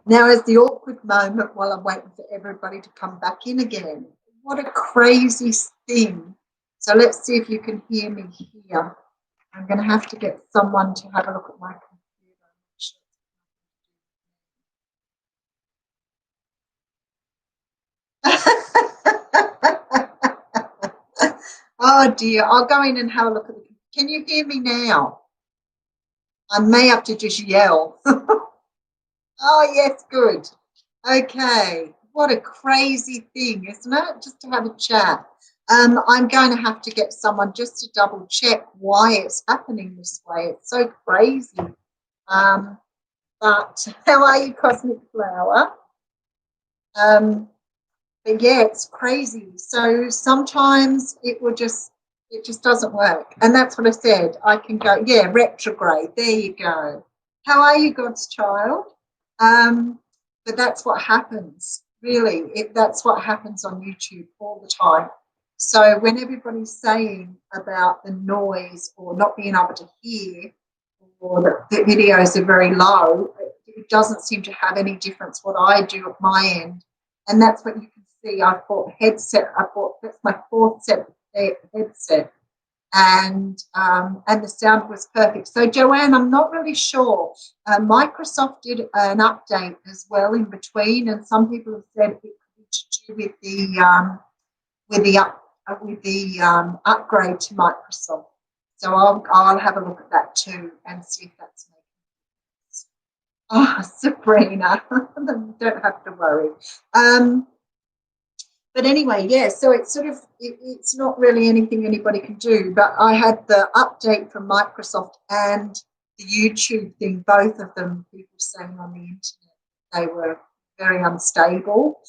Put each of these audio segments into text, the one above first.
Now is the awkward moment while I'm waiting for everybody to come back in again. What a crazy thing. So let's see if you can hear me here. I'm going to have to get someone to have a look at my computer. Oh dear, I'll go in and have a look at the computer. Can you hear me now? I may have to just yell. Oh, yes, good. Okay. What a crazy thing, isn't it? Just to have a chat. I'm going to have to get someone just to double check why it's happening this way. It's so crazy. But how are you, Cosmic Flower? But yeah, it's crazy. So sometimes it just doesn't work. And that's what I said. I can go, yeah, retrograde. There you go. How are you, God's child? But that's what happens, really. That's what happens on YouTube all the time. So when everybody's saying about the noise or not being able to hear or that the videos are very low, it doesn't seem to have any difference what I do at my end. And that's what you can see. I bought headset. That's my fourth set of headset, and the sound was perfect. So Joanne, I'm not really sure. Microsoft did an update as well in between, and some people have said it could be to do with the upgrade to Microsoft. So I'll have a look at that too and see if that's making sense. Oh, Sabrina, don't have to worry. But anyway, yeah, so it's sort of, it's not really anything anybody can do. But I had the update from Microsoft and the YouTube thing, both of them, people saying on the internet they were very unstable.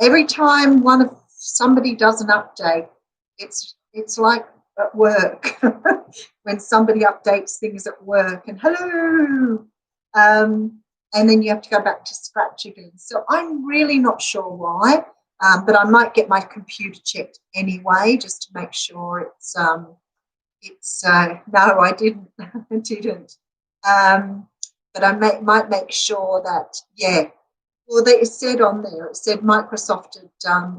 Every time somebody does an update, it's like at work when somebody updates things at work and hello, and then you have to go back to scratch again. So I'm really not sure why. But I might get my computer checked anyway, just to make sure it's. No, I didn't. I didn't. But I might make sure that, yeah. Well, they said on there, it said Microsoft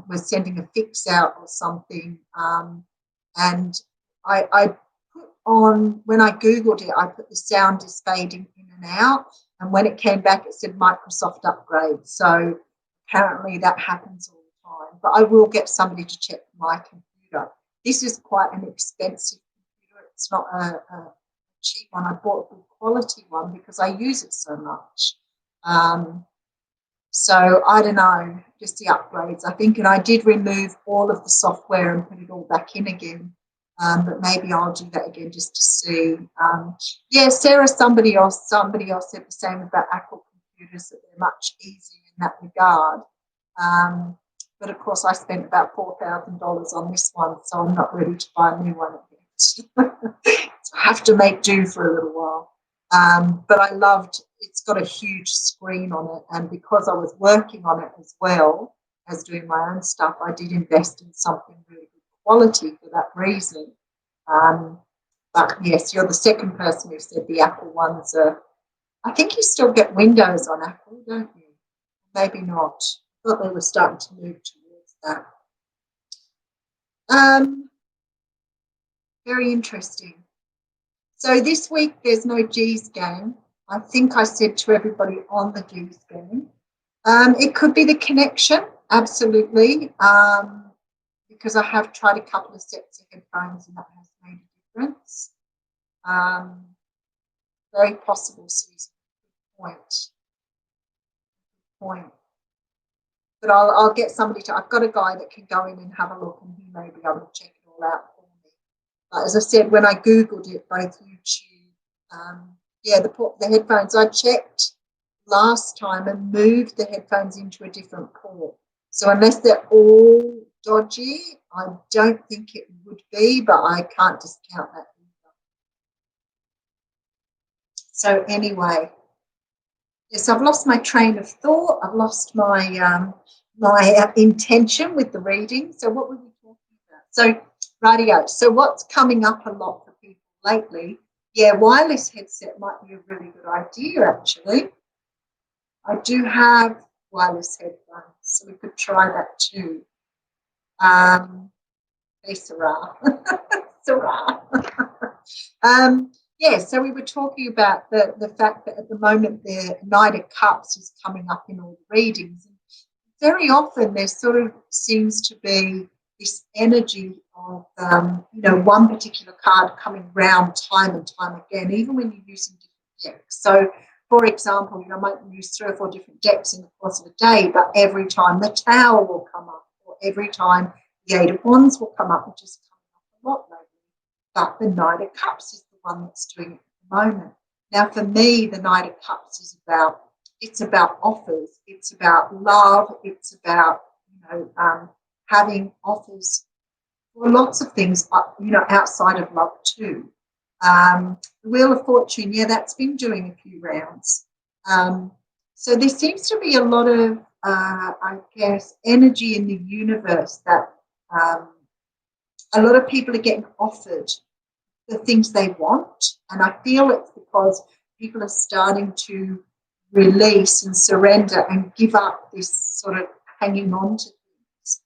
was sending a fix out or something, and I put on, when I Googled it, I put the sound is fading in and out, and when it came back, it said Microsoft upgrade. So apparently that happens all the time. But I will get somebody to check my computer. This is quite an expensive computer. It's not a cheap one. I bought a good quality one because I use it so much. So I don't know, just the upgrades, I think. And I did remove all of the software and put it all back in again. But maybe I'll do that again just to see. Yeah, Sarah, somebody else said the same about Apple computers, that they're much easier in that regard. But of course, I spent about $4,000 on this one, so I'm not ready to buy a new one again. So I have to make do for a little while. But I loved, it's got a huge screen on it, and because I was working on it as well as doing my own stuff, I did invest in something really good quality for that reason. But yes, you're the second person who said the Apple ones are. I think you still get Windows on Apple, don't you? Maybe not. I thought they were starting to move towards that. Very interesting. So this week there's no G's game. I think I said to everybody on the G's game. It could be the connection, absolutely, because I have tried a couple of sets of headphones and that has made a difference. Very possible, Susan. Good point. But I'll get somebody to. I've got a guy that can go in and have a look, and he may be able to check it all out for me. But as I said, when I Googled it, both YouTube, the headphones I checked last time and moved the headphones into a different port. So unless they're all dodgy, I don't think it would be, but I can't discount that either. So anyway, yes, I've lost my train of thought. I've lost my intention with the reading. So what were we talking about? So radio. So what's coming up a lot for people lately? Yeah, wireless headset might be a really good idea, actually. I do have wireless headphones, so we could try that too. Hey, Sarah. Sarah. Yeah, so we were talking about the fact that at the moment the Knight of Cups is coming up in all the readings. And very often there sort of seems to be this energy of, one particular card coming round time and time again, even when you're using different decks. So, for example, I might use 3 or 4 different decks in the course of a day, but every time the Tower will come up, or every time the Eight of Wands will come up, which is coming up a lot lately. But the Knight of Cups is the one that's doing it at the moment. Now, for me, the Knight of Cups is about offers, it's about love, it's about having offers for lots of things, outside of love too. The Wheel of Fortune, yeah, that's been doing a few rounds. So there seems to be a lot of, I guess, energy in the universe that a lot of people are getting offered the things they want. And I feel it's because people are starting to release and surrender and give up this sort of hanging on to things.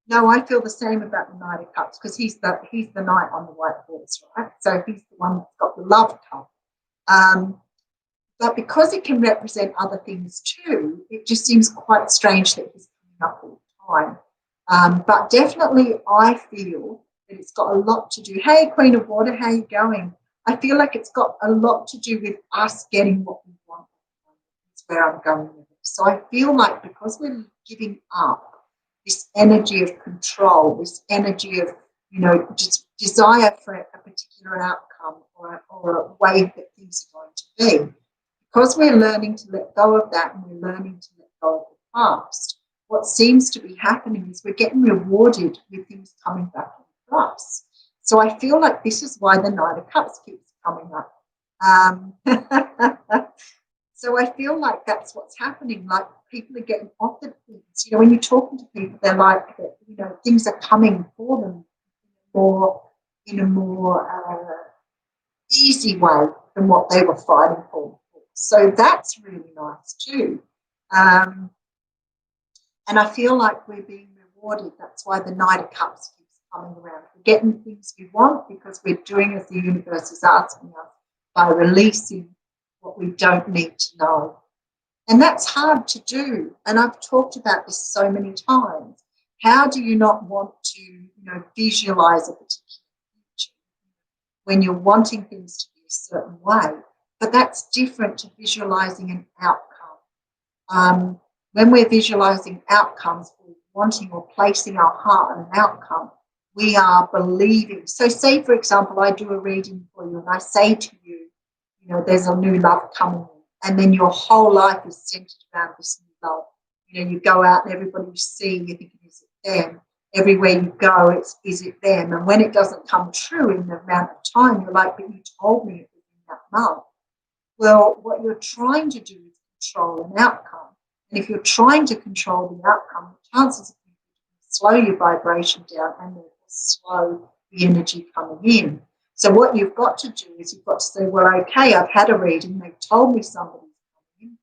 No, I feel the same about the Knight of Cups, because he's the knight on the white horse, right? So he's the one that's got the love cup. But because it can represent other things too, it just seems quite strange that he's coming up all the time. But definitely I feel that it's got a lot to do. Hey, Queen of Water, how are you going? I feel like it's got a lot to do with us getting what we want. That's where I'm going with it. So I feel like because we're giving up this energy of control, this energy of, just desire for a particular outcome or a way that things are going to be, because we're learning to let go of that and we're learning to let go of the past, what seems to be happening is we're getting rewarded with things coming back into us. So I feel like this is why the Knight of Cups keeps coming up. So I feel like that's what's happening. Like, people are getting offered things. When you're talking to people, they're like, things are coming for them in a more easy way than what they were fighting for. So that's really nice too. And I feel like we're being rewarded. That's why the Knight of Cups keeps coming around. We're getting things we want because we're doing as the universe is asking us, by releasing what we don't need to know. And that's hard to do. And I've talked about this so many times. How do you not want to, visualize a particular future when you're wanting things to be a certain way? But that's different to visualizing an outcome. When we're visualizing outcomes, or wanting or placing our heart on an outcome, we are believing. So say, for example, I do a reading for you and I say to you, there's a new love coming in, and then your whole life is centered around this new love. You go out and everybody you see, you think, is it them? Everywhere you go, is it them? And when it doesn't come true in the amount of time, you're like, but you told me it was in that month. Well, what you're trying to do is control an outcome. And if you're trying to control the outcome, the chances of you slow your vibration down and therefore slow the energy coming in. So what you've got to do is you've got to say, well, okay, I've had a reading, they've told me somebody's coming in,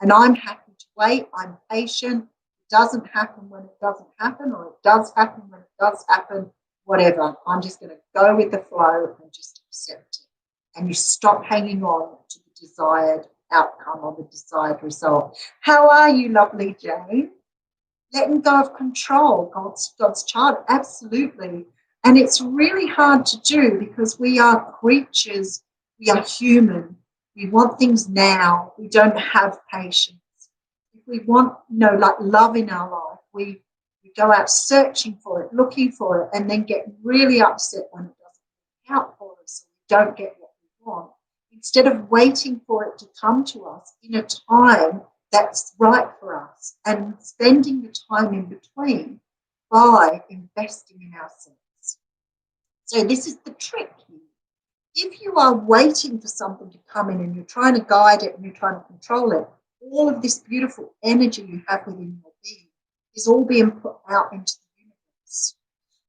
and I'm happy to wait, I'm patient. It doesn't happen when it doesn't happen, or it does happen when it does happen, whatever. I'm just going to go with the flow and just accept it. And you stop hanging on to the desired outcome or the desired result. How are you, lovely Jane? Letting go of control, God's child, absolutely. And it's really hard to do because we are creatures, we are human. We want things now. We don't have patience. If we want, like love in our life, we go out searching for it, looking for it, and then get really upset when it doesn't work out for us, or we don't get what we want. Instead of waiting for it to come to us in a time that's right for us and spending the time in between by investing in ourselves. So this is the trick here. If you are waiting for something to come in and you're trying to guide it and you're trying to control it, all of this beautiful energy you have within your being is all being put out into the universe.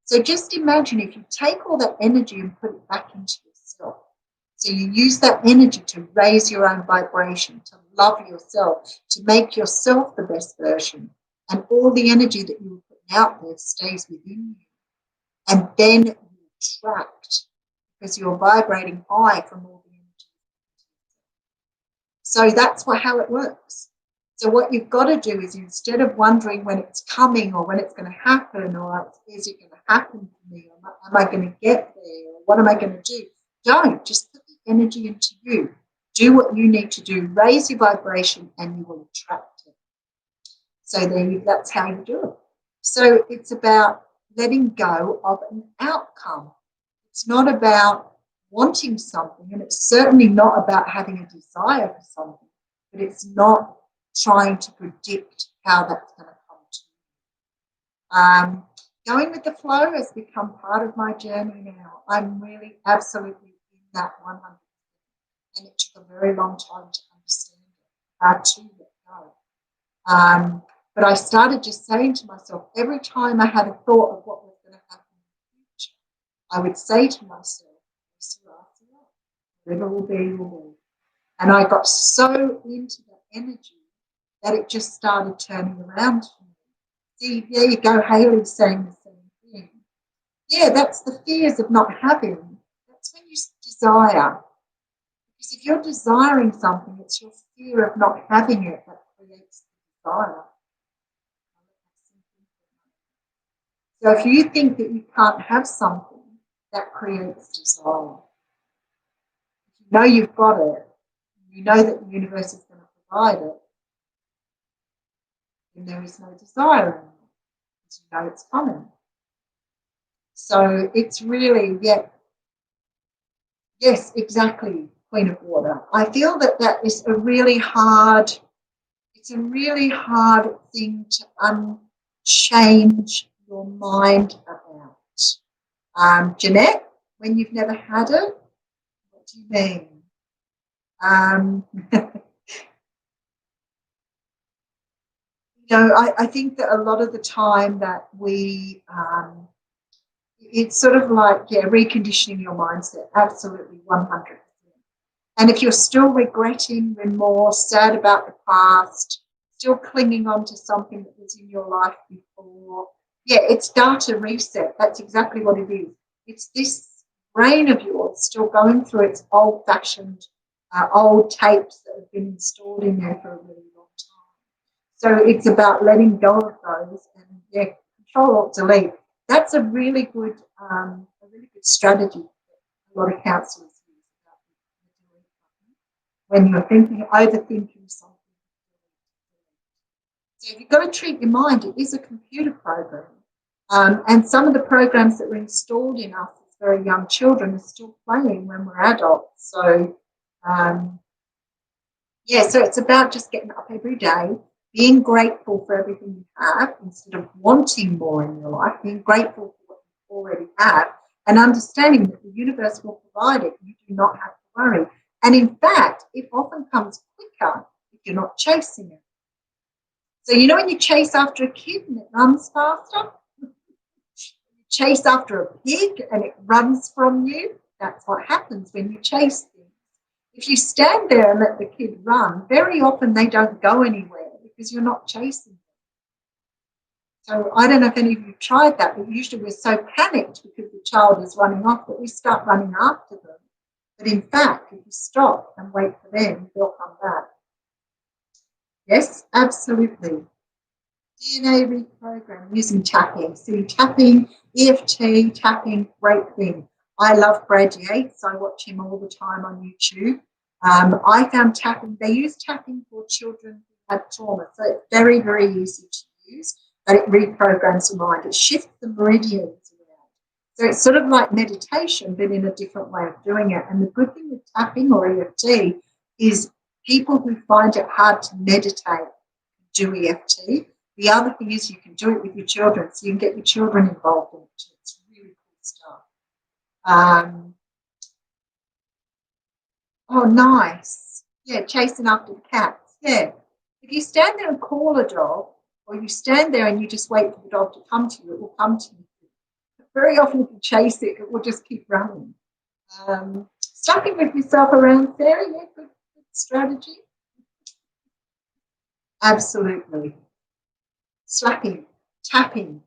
So just imagine if you take all that energy and put it back into yourself. So you use that energy to raise your own vibration, to love yourself, to make yourself the best version. And all the energy that you were putting out there stays within you. And then you attract, because you're vibrating high from all the energy. So that's how it works. So what you've got to do is, instead of wondering when it's coming or when it's going to happen, or is it going to happen for me, or am I going to get there, or what am I going to do? Don't. Just put the energy into you. Do what you need to do. Raise your vibration and you will attract it. So that's how you do it. So it's about letting go of an outcome. It's not about wanting something, and it's certainly not about having a desire for something, but it's not trying to predict how that's going to come to you. Going with the flow has become part of my journey now. I'm really absolutely in that 100%. And it took a very long time to understand it, how to let go. But I started just saying to myself, every time I had a thought of what was going to happen in the future, I would say to myself, whatever will be, will be. And I got so into that energy that it just started turning around for me. See, there you go, Hayley's saying the same thing. Yeah, that's the fears of not having. That's when you desire. Because if you're desiring something, it's your fear of not having it that creates the desire. So if you think that you can't have something, that creates desire. If you know you've got it, you know that the universe is going to provide it, then there is no desire anymore, because you know it's coming. So it's really, yes, exactly, Queen of Water. I feel that is a really hard, it's a really hard thing to unchange your mind about. Jeanette, when you've never had it, what do you mean? I think that a lot of the time that we, it's sort of like, reconditioning your mindset, absolutely 100%. And if you're still regretting, remorse, sad about the past, still clinging on to something that was in your life before, it's data reset. That's exactly what it is. It's this brain of yours still going through its old-fashioned, old tapes that have been installed in there for a really long time. So it's about letting go of those and, Control-Alt-Delete. That's a really good strategy that a lot of counsellors use when you're overthinking something. So you've got to treat your mind. It is a computer program. And some of the programs that were installed in us as very young children are still playing when we're adults. So, so it's about just getting up every day, being grateful for everything you have instead of wanting more in your life, being grateful for what you already have, and understanding that the universe will provide it. You do not have to worry. And in fact, it often comes quicker if you're not chasing it. So when you chase after a kid and it runs faster, you chase after a pig and it runs from you, that's what happens when you chase things. If you stand there and let the kid run, very often they don't go anywhere because you're not chasing them. So I don't know if any of you tried that, but usually we're so panicked because the child is running off that we start running after them. But in fact, if you stop and wait for them, they'll come back. Yes, absolutely. DNA reprogram using tapping. See, tapping, EFT, tapping, great thing. I love Brad Yates. I watch him all the time on YouTube. I found tapping, they use tapping for children who have trauma. So it's very, very easy to use, but it reprograms the mind. It shifts the meridians around. So it's sort of like meditation, but in a different way of doing it. And the good thing with tapping or EFT is people who find it hard to meditate do EFT. The other thing is you can do it with your children, so you can get your children involved in it too. It's really cool stuff. Oh, nice. Yeah, chasing after the cats. Yeah. If you stand there and call a dog, or you stand there and you just wait for the dog to come to you, it will come to you. But very often if you chase it, it will just keep running. Stopping with yourself around, Sarah, good strategy. Absolutely. Slapping, tapping,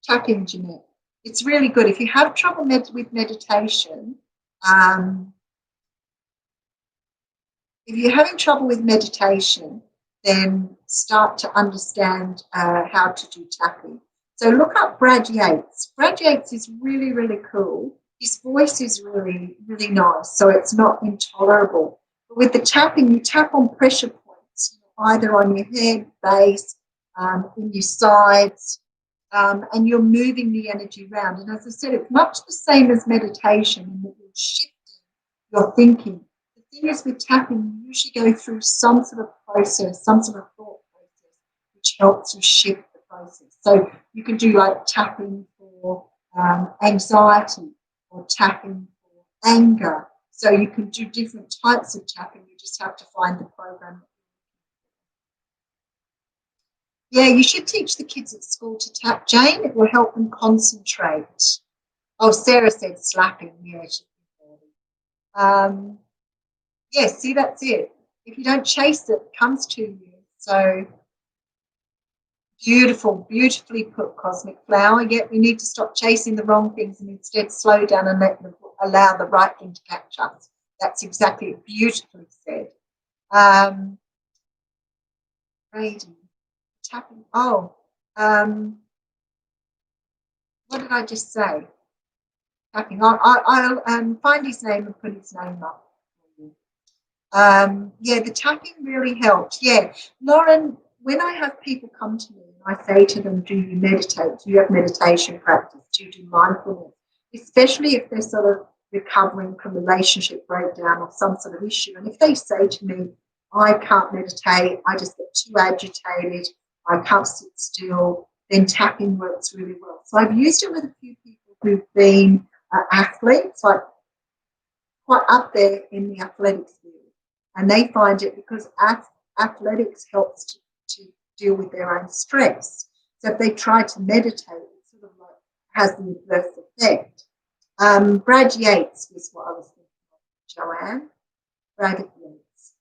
tapping, Jeanette. It's really good. If you have trouble with meditation, um, if you're having trouble with meditation, then start to understand how to do tapping. So look up Brad Yates. Brad Yates is really, really cool. His voice is really, really nice, so it's not intolerable. But with the tapping, you tap on pressure points, either on your head, base, in your sides, and you're moving the energy around. And as I said, it's much the same as meditation in that you're shifting your thinking. The thing is with tapping, you usually go through some sort of process, some sort of thought process, which helps you shift the process. So you can do like tapping for anxiety or tapping for anger. So you can do different types of tapping. You just have to find the program. Yeah, you should teach the kids at school to tap, Jane. It will help them concentrate. Oh, Sarah said slapping. Yeah, yes, see, that's it. If you don't chase it, it comes to you. So beautiful, beautifully put, Cosmic Flower. Yet we need to stop chasing the wrong things and instead slow down and allow the right thing to catch us. That's exactly beautifully said. Brady, tapping. Oh, what did I just say? Tapping. I'll find his name and put his name up. Yeah, the tapping really helped. Yeah, Lauren, when I have people come to me and I say to them, do you meditate? Do you have meditation practice? Do you do mindfulness? Especially if they're sort of recovering from relationship breakdown or some sort of issue. And if they say to me, I can't meditate, I just get too agitated, I can't sit still, then tapping works really well. So I've used it with a few people who've been athletes, like quite up there in the athletics field. And they find it because athletics helps to deal with their own stress. So if they try to meditate, it sort of like has the adverse effect. Brad Yates was what I was thinking of, Joanne. Brad Yates.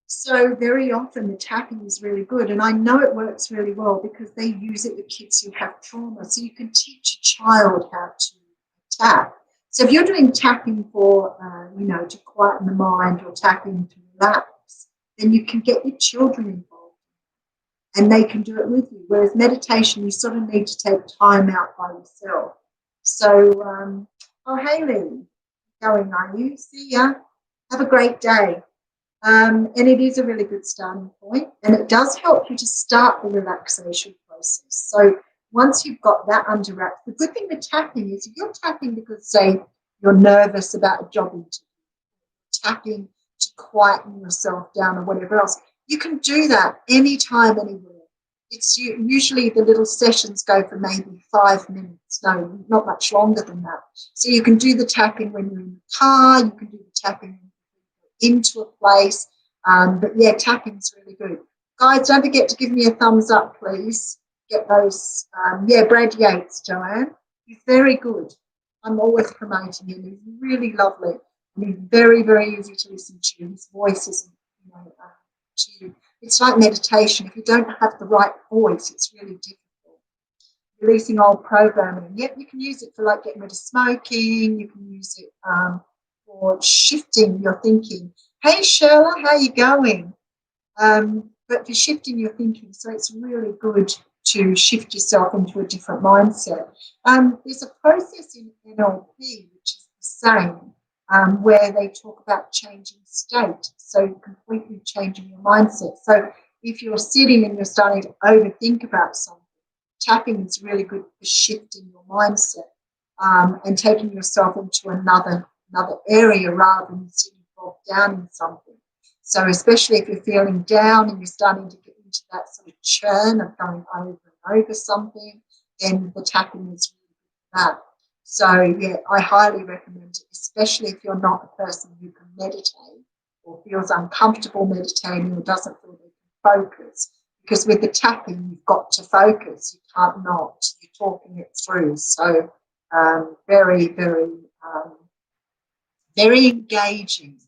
So very often the tapping is really good, and I know it works really well because they use it with kids who have trauma. So you can teach a child how to tap. So if you're doing tapping for, to quieten the mind or tapping to relax, then you can get your children involved and they can do it with you. Whereas meditation, you sort of need to take time out by yourself. So, Haley, going, are you? See ya. Have a great day. And it is a really good starting point, and it does help you to start the relaxation process. So once you've got that under wraps, the good thing with tapping is if you're tapping because, say, you're nervous about a job interview, tapping to quieten yourself down or whatever else, you can do that anytime, anywhere. It's usually the little sessions go for maybe 5 minutes, no, not much longer than that. So you can do the tapping when you're in the car, you can do the tapping into a place. But yeah, tapping's really good. Guys, don't forget to give me a thumbs up, please. Get those. Brad Yates, Joanne. He's very good. I'm always promoting him. He's really lovely. And he's very, very easy to listen to. His voice isn't, it's like meditation. If you don't have the right voice, it's really difficult. Releasing old programming. Yep, you can use it for like getting rid of smoking. You can use it for shifting your thinking. Hey, Sherla, how you going? But for shifting your thinking, so it's really good to shift yourself into a different mindset. There's a process in NLP which is the same, where they talk about changing state, so completely changing your mindset. So if you're sitting and you're starting to overthink about something, tapping is really good for shifting your mindset and taking yourself into another area rather than sitting bogged down in something. So especially if you're feeling down and you're starting to get into that sort of churn of going over and over something, then the tapping is really good for that. So yeah, I highly recommend it, especially if you're not a person who can meditate or feels uncomfortable meditating or doesn't feel they can focus. Because with the tapping, you've got to focus. You can't not. You're talking it through. So very, very, very engaging.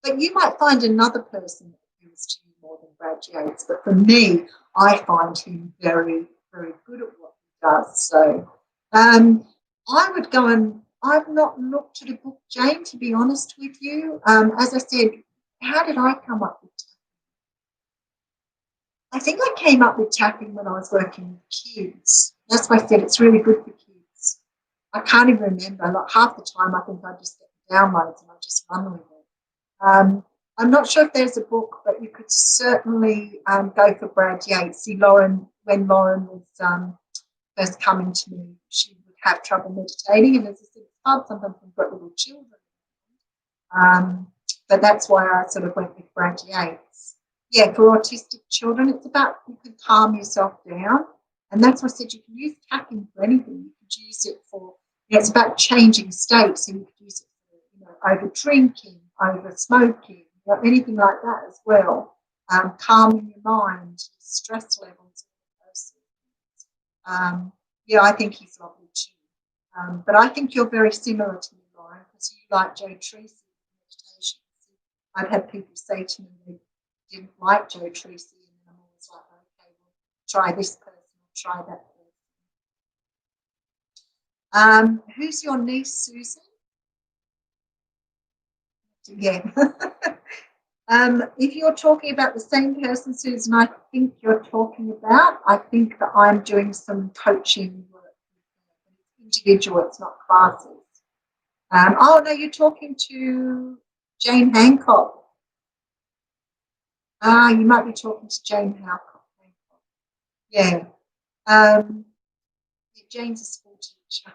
But you might find another person that appeals to you more than Brad Yates. But for me, I find him very, very good at what he does. So I would go and I've not looked at a book, Jane, to be honest with you. As I said, how did I come up with tapping? I think I came up with tapping when I was working with kids. That's why I said it's really good for kids. I can't even remember. Like half the time, I think I just get the downloads and I just run with it. I'm not sure if there's a book, but you could certainly go for Brad Yates. See, Lauren, when Lauren was first coming to me, she would have trouble meditating, and as I said, it's hard sometimes when you've got little children. But that's why I sort of went with Brad Yates. Yeah, for autistic children, it's about you can calm yourself down, and that's why I said you can use tapping for anything. You could use it for, it's about changing states, so you could use it for, over drinking, over smoking, anything like that as well. Calming your mind, stress levels, those yeah, I think he's lovely too. But I think you're very similar to me, Lauren, because you like Joe Tracy meditation. I've had people say to me they didn't like Joe Tracy, and I'm always like, okay, well, try this person, try that person. Who's your niece, Susan? Yeah. If you're talking about the same person, Susan, I think you're talking about, I think that I'm doing some coaching work. It's individual, it's not classes. Oh, no, you're talking to Jane Hancock. You might be talking to Jane Hancock. Yeah. Jane's a school teacher.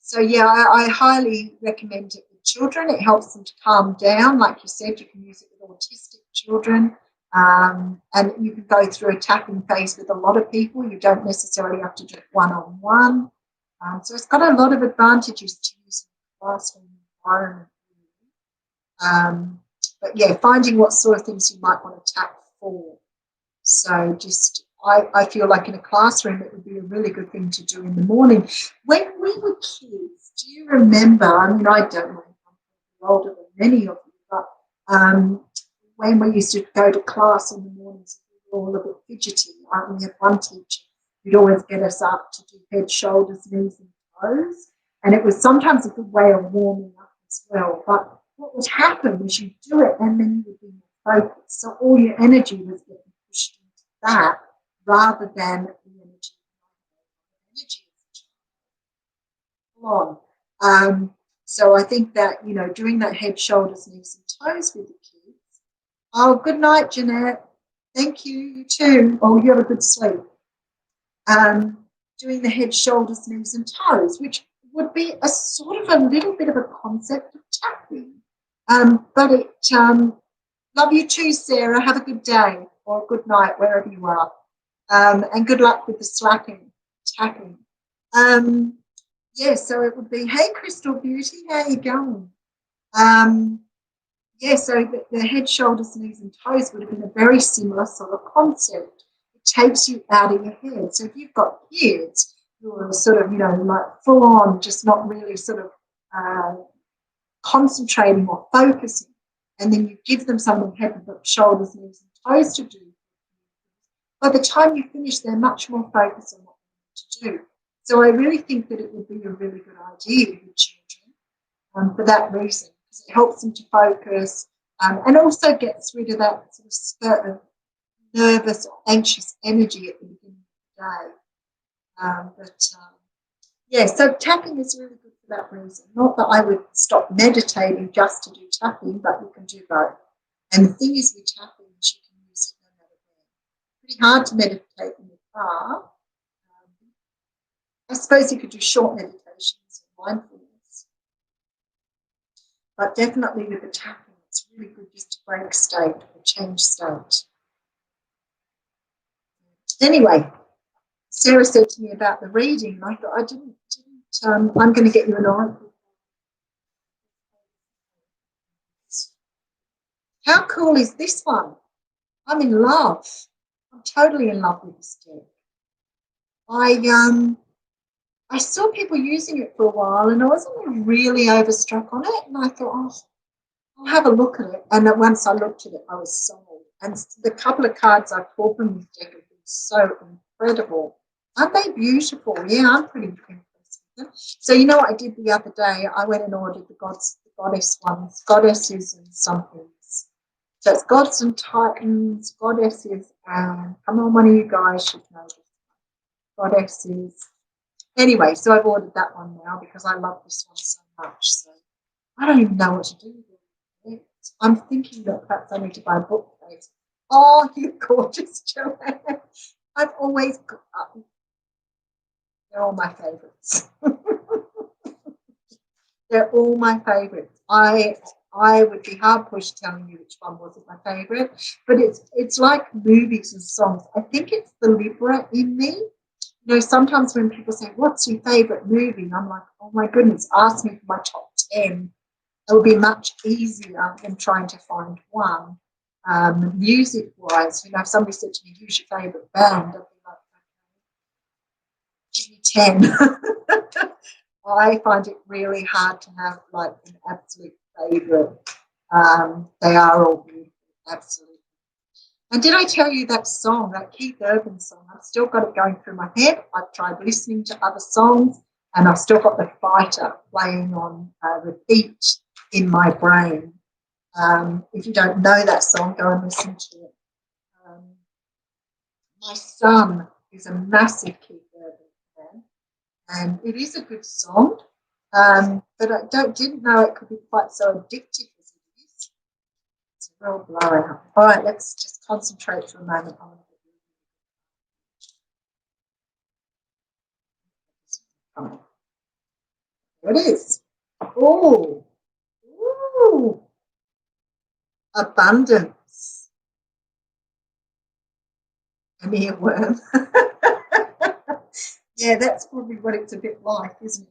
So, yeah, I highly recommend it with children. It helps them to calm down. Like you said, you can use it with autistic children. And you can go through a tapping phase with a lot of people. You don't necessarily have to do it one-on-one. So it's got a lot of advantages to use in the classroom environment. But, yeah, finding what sort of things you might want to tap for. So just I feel like in a classroom it would be a really good thing to do in the morning. When we were kids, do you remember, I mean, I don't know, I'm older than many of you, but when we used to go to class in the mornings, we were all a bit fidgety. We had one teacher who'd always get us up to do head, shoulders, knees and toes. And it was sometimes a good way of warming up as well. But what would happen was you'd do it and then you would be more focused. So all your energy was getting pushed into that rather than the energy on. So I think that, doing that head, shoulders, knees and toes with the kids. Oh, good night, Jeanette. Thank you. You too. Oh, you have a good sleep. Doing the head, shoulders, knees and toes, which would be a sort of a little bit of a concept of tapping. But it, love you too, Sarah. Have a good day or good night, wherever you are. And good luck with the tapping. Yeah, so it would be, hey, Crystal Beauty, how you going? Yeah, so the head, shoulders, knees and toes would have been a very similar sort of concept. It takes you out of your head. So if you've got kids who are sort of, like full on, just not really sort of concentrating or focusing, and then you give them some head, shoulders, knees and toes to do, by the time you finish, they're much more focused on what they need to do. So I really think that it would be a really good idea with children for that reason, because it helps them to focus and also gets rid of that sort of spurt of nervous or anxious energy at the beginning of the day. Yeah, so tapping is really good for that reason. Not that I would stop meditating just to do tapping, but you can do both. And the thing is with tapping is you can use it no matter where. Pretty hard to meditate in the car. I suppose you could do short meditations or mindfulness. But definitely with the tapping, it's really good just to break state or change state. Anyway, Sarah said to me about the reading, and I thought I didn't I'm going to get you an oracle. How cool is this one? I'm in love. I'm totally in love with this deck. I saw people using it for a while and I wasn't really overstruck on it, and I thought, I'll have a look at it. And then once I looked at it, I was sold. And the couple of cards I pulled from this deck have been so incredible. Aren't they beautiful? Yeah, I'm pretty impressed with them. So you know what I did the other day? I went and ordered the goddess ones, goddesses and something. So it's gods and titans, goddesses, and come on, one of you guys should know this. Goddesses. Anyway, so I've ordered that one now because I love this one so much. So I don't even know what to do with it. I'm thinking that perhaps I need to buy a bookcase. Oh, you gorgeous, Joanne. I've always got, they're all my favourites. They're all my favourites. I would be hard pushed telling you which one wasn't my favourite, but it's like movies and songs. I think it's the Libra in me. You know, sometimes when people say, "What's your favourite movie?" and I'm like, "Oh my goodness, ask me for my top 10." It would be much easier than trying to find one. Music-wise, you know, if somebody said to me, "Who's your favourite band?" I'd be like, "Give me 10." I find it really hard to have like an absolute favourite. They are all beautiful, absolutely. And did I tell you that song, that Keith Urban song? I've still got it going through my head. I've tried listening to other songs, and I've still got The Fighter playing on repeat in my brain. If you don't know that song, go and listen to it. My son is a massive Keith Urban fan, and it is a good song, but I didn't know it could be quite so addictive as it is. It's a real blowout. All right, let's just concentrate for a moment on it. There it is. Oh, ooh, abundance. An earworm. Yeah, that's probably what it's a bit like, isn't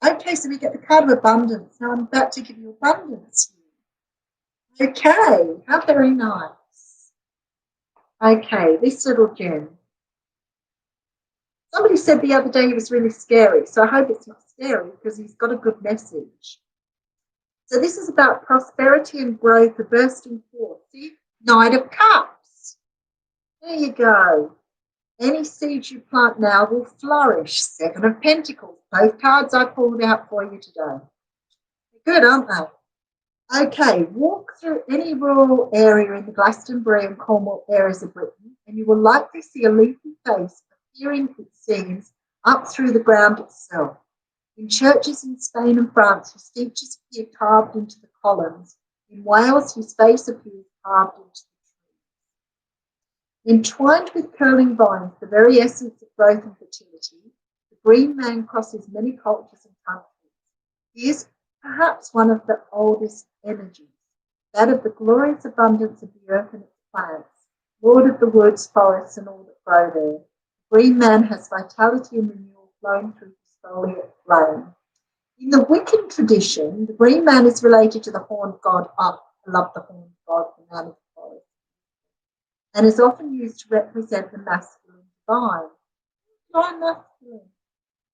it? Okay, so we get the card of abundance. Now I'm about to give you abundance. Okay, how very nice. Okay, this little gem. Somebody said the other day he was really scary, so I hope it's not scary because he's got a good message. So this is about prosperity and growth, the bursting forth. See, Knight of Cups. There you go. Any seed you plant now will flourish. Seven of Pentacles. Both cards I pulled out for you today. They're good, aren't they? Okay, walk through any rural area in the Glastonbury and Cornwall areas of Britain, and you will likely see a leafy face appearing, it seems, up through the ground itself. In churches in Spain and France, his features appear carved into the columns. In Wales, his face appears carved into the trees. Entwined with curling vines, the very essence of growth and fertility, the green man crosses many cultures and countries. He is perhaps one of the oldest energies, that of the glorious abundance of the earth and its plants, lord of the woods, forests, and all that grow there. The green man has vitality and renewal flowing through his foliate flame. In the Wiccan tradition, the green man is related to the horned god Up. I love the horned god, the man of the forest, and is often used to represent the masculine divine. Divine masculine.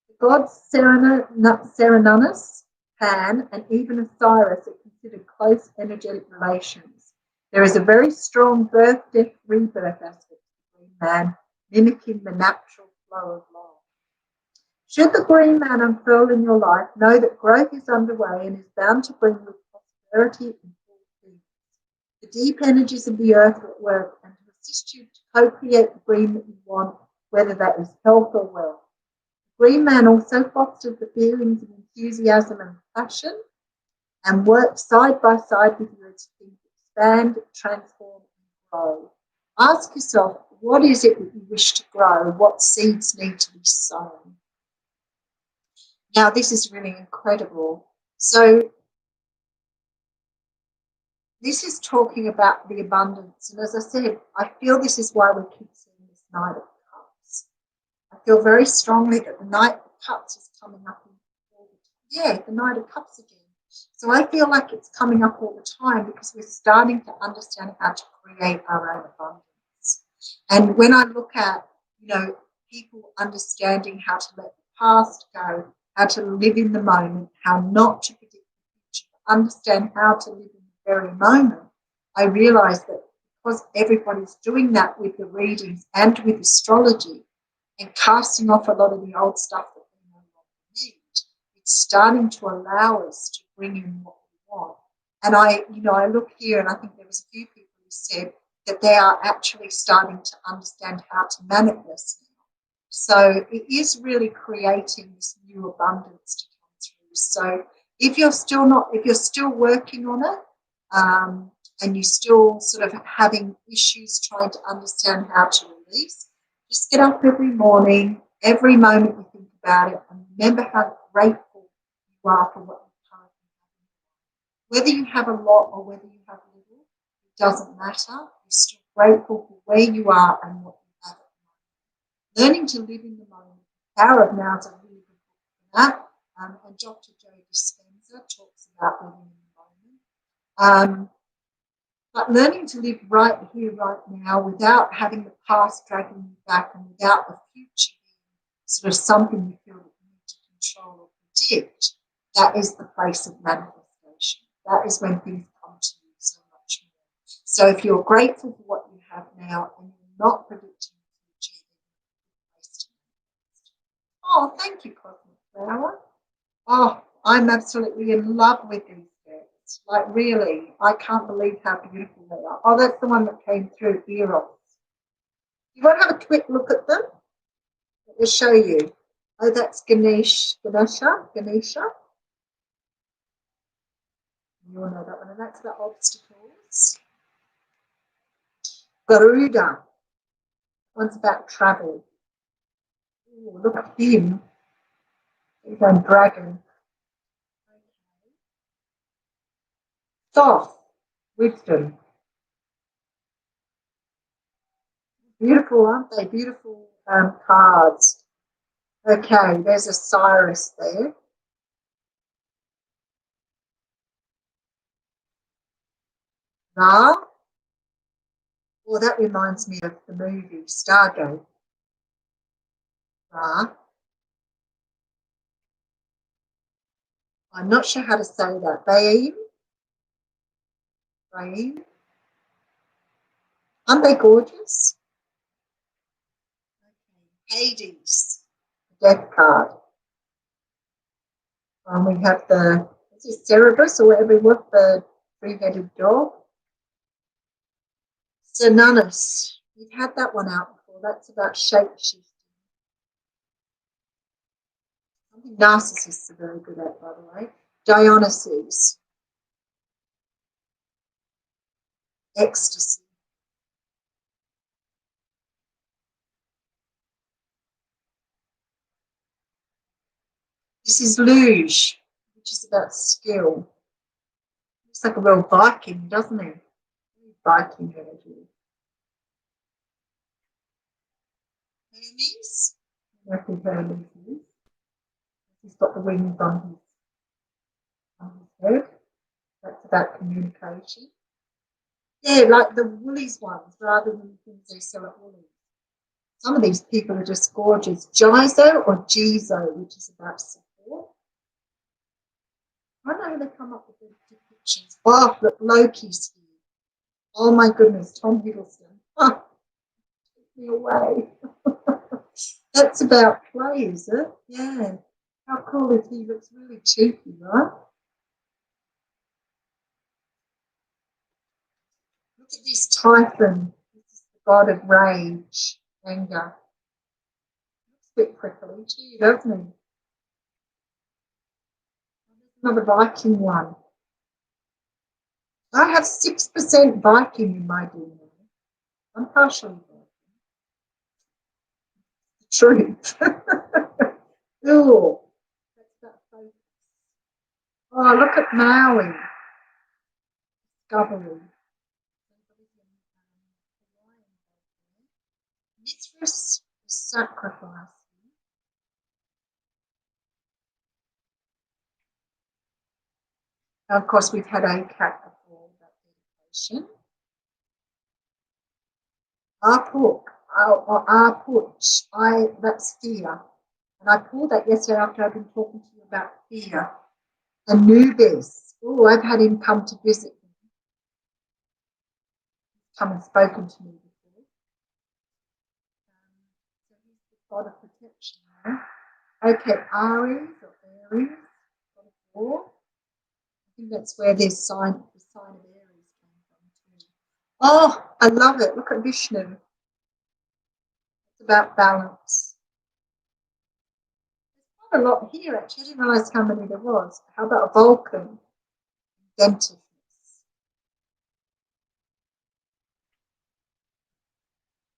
The gods Serenanus, Pan, and even Osiris are considered close energetic relations. There is a very strong birth, death, rebirth aspect of the green man, mimicking the natural flow of life. Should the green man unfurl in your life, know that growth is underway and is bound to bring with prosperity and fulfillment. The deep energies of the earth are at work and to assist you to co-create the green that you want, whether that is health or wealth. The green man also fosters the feelings of enthusiasm and passion and works side by side with you as things expand, transform, and grow. Ask yourself, what is it that you wish to grow? What seeds need to be sown? Now, this is really incredible. So, this is talking about the abundance. And as I said, I feel this is why we keep seeing this Knight of Cups. I feel very strongly that the Knight of Cups is coming up. The Knight of Cups again. So I feel like it's coming up all the time because we're starting to understand how to create our own abundance. And when I look at, people understanding how to let the past go, how to live in the moment, how not to predict the future, understand how to live in the very moment, I realised that because everybody's doing that with the readings and with astrology and casting off a lot of the old stuff that we no longer need, it's starting to allow us to bring in what we want. And I look here and I think there was a few people who said that they are actually starting to understand how to manifest now. So it is really creating this new abundance to come through. So if you're still working on it, and you're still sort of having issues trying to understand how to release, just get up every morning, every moment you think about it, and remember how grateful you are for what you currently have. Whether you have a lot or whether you have little, it doesn't matter. You're still grateful for where you are and what you have at the moment. Learning to live in the moment. The Power of Now is a really good book for that. And Dr. Joe Dispenza talks about living in the moment. But learning to live right here, right now, without having the past dragging you back and without the future being sort of something you feel that you need to control or predict, that is the place of manifestation. That is when things come to you so much more. So if you're grateful for what you have now and you're not predicting the future, then it's a place to manifest. Oh, thank you, Cosmic Flower. Oh, I'm absolutely in love with these. Like, really, I can't believe how beautiful they are. Oh, that's the one that came through, Eros. You want to have a quick look at them? Let me show you. Oh, that's Ganesha. You all know that one, and that's the obstacles. Garuda. One's about travel. Ooh, look at him. He's a dragon. Thoth, wisdom. Beautiful, aren't they? Beautiful cards. Okay, there's a Cyrus there. Ra. Well, that reminds me of the movie Stargate. Ra. I'm not sure how to say that. Baim. Aren't they gorgeous? Okay. Hades, the death card. We have the Cerberus or whatever it was, the three-headed dog. Sonanus. We've had that one out before. That's about shape-shifting. Something narcissists are very good at, by the way. Dionysus. Ecstasy. This is luge, which is about skill. Looks like a real Viking, doesn't it? Viking energy. Hermes. I don't know who Hermes is. He's got the wings on his head. That's about communication. Yeah, like the Woolies ones rather than the things they sell at Woolies. Some of these people are just gorgeous. Jizo or Jizo, which is about support. I don't know how they come up with the depictions. Oh, look, Loki's here. Oh my goodness, Tom Hiddleston. Oh, take me away. That's about play, is it? Yeah. How cool is he? Looks really cheeky, right? Look at this Typhon. This is the god of rage, anger. Looks a bit prickly too, doesn't he? Another Viking one. I have 6% Viking in my DNA. I'm partially Viking. The truth. Ooh. Oh, look at Maui. Discovery. Mithras is sacrifice. Of course, we've had ACAT before, that dedication. That's fear. And I pulled that yesterday after I've been talking to you about fear. Anubis, Oh, I've had him come to visit me, come and spoken to me before. So he's the god of protection now. Okay, Aries or Aries, god of war. I think that's where the sign of Aries came from too. Oh, I love it. Look at Vishnu. It's about balance. There's quite a lot here actually. I didn't realise how many there was. How about a Vulcan? Inventiveness.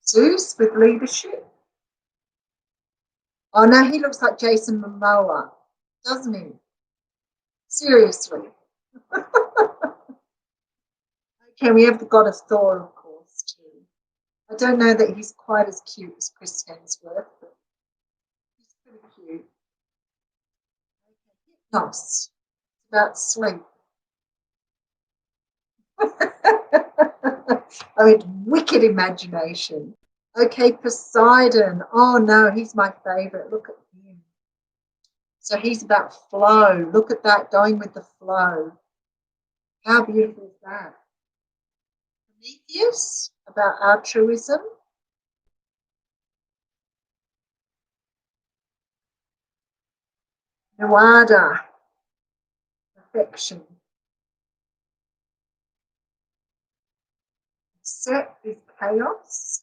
Zeus with leadership. Oh no, he looks like Jason Momoa, doesn't he? Seriously. Okay, we have the god of Thor, of course, too. I don't know that he's quite as cute as Chris Hemsworth, but he's pretty cute. Okay, Hypnos. It's about sleep. I mean, wicked imagination. Okay, Poseidon. Oh no, he's my favourite. Look at him. So he's about flow. Look at that, going with the flow. How beautiful is that? Prometheus, about altruism. Nawada, affection. Set is chaos.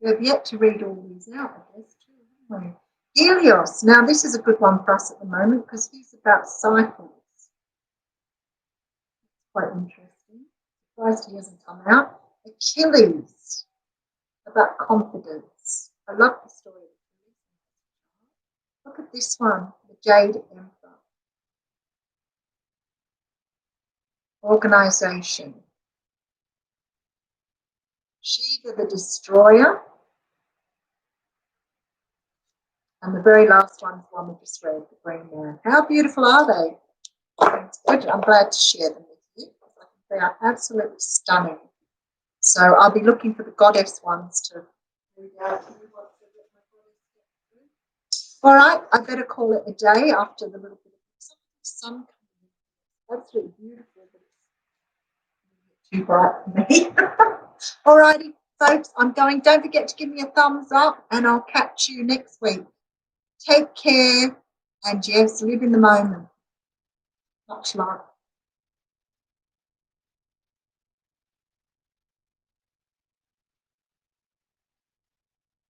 We have yet to read all these out, I guess, too, haven't we? Helios. Now, this is a good one for us at the moment because he's about cycles. Quite interesting. Surprised he hasn't come out. Achilles, about confidence. I love the story of Achilles. Look at this one, the Jade Emperor. Organisation. Shiva the Destroyer. And the very last one is the one we just read, the Green Man. How beautiful are they? It's good. I'm glad to share them with you. I think they are absolutely stunning. So I'll be looking for the goddess ones to read out. All right, I better call it a day after the little bit of sun coming in. Absolutely beautiful, but it's too bright for me. All righty, folks, I'm going. Don't forget to give me a thumbs up, and I'll catch you next week. Take care, and yes, live in the moment. Much love.